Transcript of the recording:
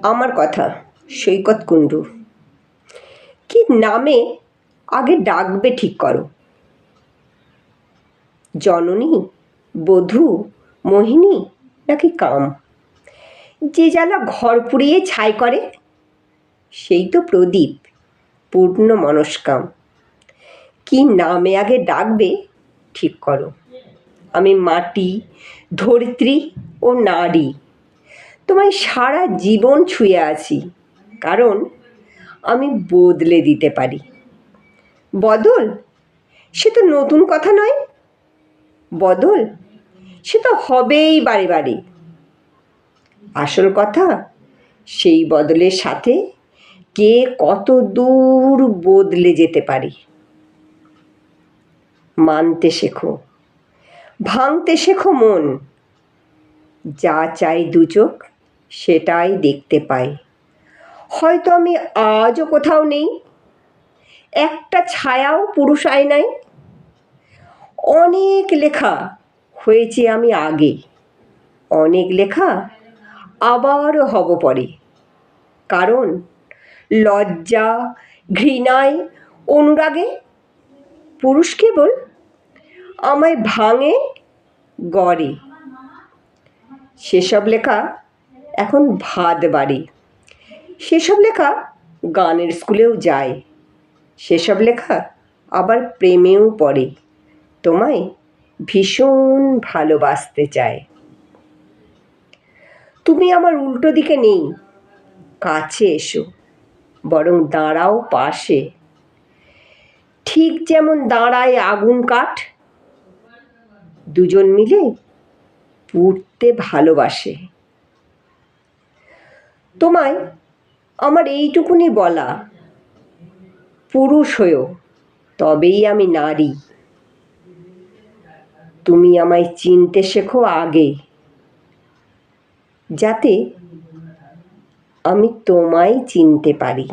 আমার কথা সৈকত কুণ্ডু। কি নামে আগে ডাকবে ঠিক করো। জননী, বধূ, মোহিনী নাকি কাম? যে জ্বালা ঘর পুড়িয়ে ছাই করে সেই তো প্রদীপ, পূর্ণ মনস্কাম। কি নামে আগে ডাকবে ঠিক করো। আমি মাটি, ধরিত্রী ও নারী, তোমায় সারা জীবন ছুঁয়ে আছি, কারণ আমি বদলে দিতে পারি। বদল সে তো নতুন কথা নয়, বদল সে তো হবেই বারে বারে। আসল কথা সেই বদলের সাথে কে কত দূর বদলে যেতে পারে। মানতে শেখো, ভাঙতে শেখো মন। যা চাই দু চোখ সেটাই দেখতে পাই। হয়তো আমি আজও কোথাও নেই, একটা ছায়াও পুরুষ আয়নায়। অনেক লেখা হয়েছে আমি আগে, অনেক লেখা আবারও হব পরে। কারণ লজ্জা, ঘৃণায়, অনুরাগে পুরুষ কেবল আমায় ভাঙে, গড়ে। সেসব লেখা এখন ভাত বাড়ে, সেসব লেখা গানের স্কুলেও যায়, সেসব লেখা আবার প্রেমেও পড়ে, তোমায় ভীষণ ভালোবাসতে চায়। তুমি আমার উল্টো দিকে নেই, কাছে এসো, বরং দাঁড়াও পাশে। ঠিক যেমন দাঁড়ায় আগুন কাঠ, দুজন মিলে পুড়তে ভালোবাসে। তোমায় আমার এইটুকুনি বলা, পুরুষ হয়েও তবেই আমি নারী। তুমি আমায় চিনতে শেখো আগে, যাতে আমি তোমায় চিনতে পারি।